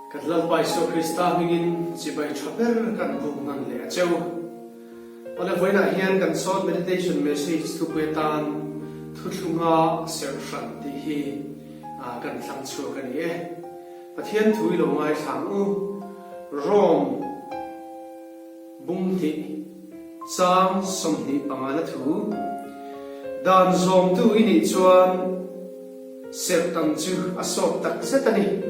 Kadlal Paiso Krista mingin Sibai Chaper kan bukan le Acheu. Oleh voina hian kan son meditation message tu kuetan Thuthlunga Serh tihi kan thlang chu kan ye. Pathian thui lo ngai thang u Rom bung thi sang som ni pangana thu dan zom tu ini chuan Serh chu asok tak setani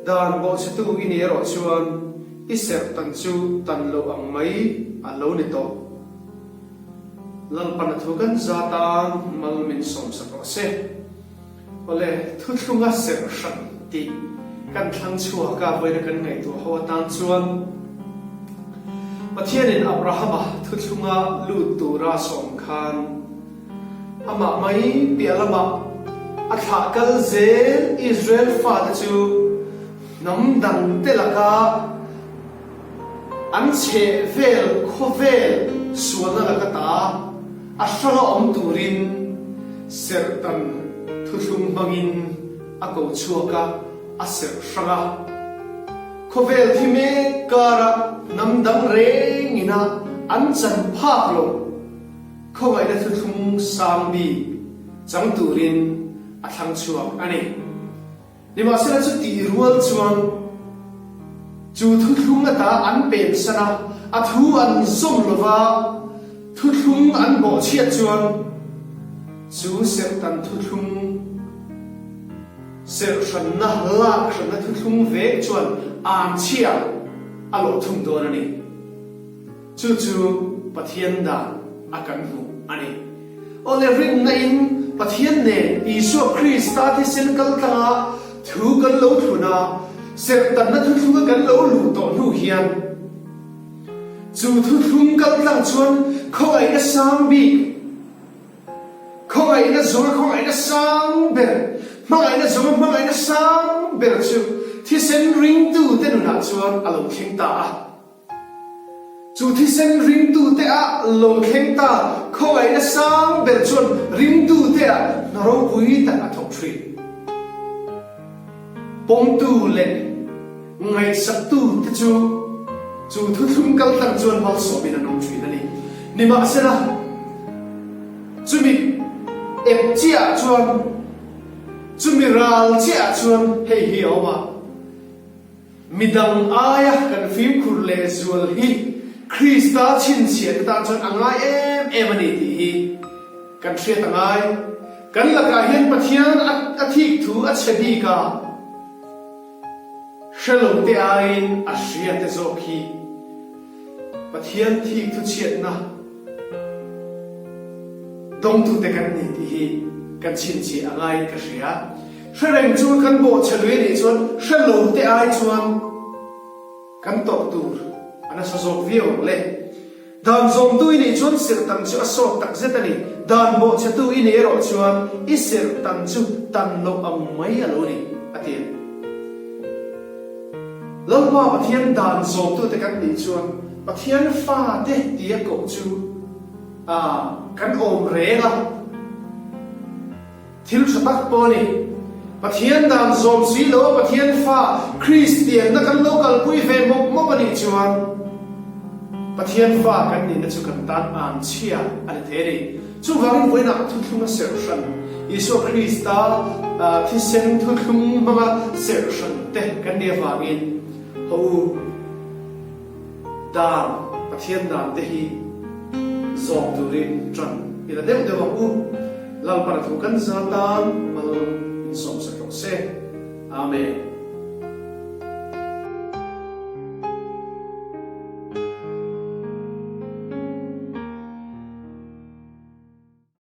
dan bo se tu ini ro chuan I Serh chu tan lo ang mai alo ni to lal pan thu kan zatan mal min som sa ro se ole Thuthlunga Serh ti kan thlang chua ka voina kan ngai tu ho tan chuan Pathian in Abraham Thuthlunga lut tu ra som khan ama mai pialama atha kal zel Israel fa chu nam dang telaka an che vel khovel suana lakata ashala om turin sertan Thuthlung bangin ako chuaka aser shanga khovel thime kara nam dang reng ina an chan phak lo khowai da Thuthlung sambi chang turin athang chuak ani Lima sila chu ti rual chuan chu Thuthlung ata an pen sana athu an zom lova Thuthlung an bo chiat chuan chu Serh Thuthlung Serh na lak na Thuthlung ve chuan an chia alo thung don ani chu Pathian da akan hu ani ole ring na in Pathian ne Isu Krista thi sin kal ta thu kan lo thuna Serh na Thuthlunga kan lo lu to nu hian chu Thuthlung kal tlang chuan khoi na sambi khoi na zong khoi na sang ber mangai na zong mangai na sang ber chu thi sen ring tu te nu na chuan alo kheng ta chu thi sen ring tu te a lo kheng ta khoi na sang ber chuan ring tu te a na ro pui ta a thok thri Pong tu le ngai sak tu te chu Thuthlung kal tang chuan bal so bin anong thui na ni ma sela chumi em chia chuan chumi ral chia chuan hei hi oma midang aya kan fim khur le zual hi Krista chin chian ta chuan angai em ani ti hi kan thriat angai kan laka hian Pathian a thik thu a chhebi ka Shalom te ain ashriat te zokhi Pathian thik thu chiat na dong tu te kan ni ti hi kan chin chi angai ka hria Shareng chu kan bo chalwe ni chuan shalom te ai chuan kan tok tur ana sa zok viau le dan zom tu ni chuan Serh chu asok tak zetani dan bo chatu ini ro chuan I Serh chu tan lo am mai alo ni atin Lama Pathian dan zom tu te kan ni chuan Pathian fa te tia ko chu kan om renga thil thatak po ni Pathian dan zom si lo Pathian fa Christian na kan local pui ve mo pani chuan Pathian fa kan ni na chu kan tan an chia ani the ni chu wangin voina Thuthlunga Serh Isu Krista thi sen Thuthlung ma Serh te kan ni wangin Hau dan Pathian dan te hi zom turin tran ila dem u lal para thu kan zatan mal in som sa se amen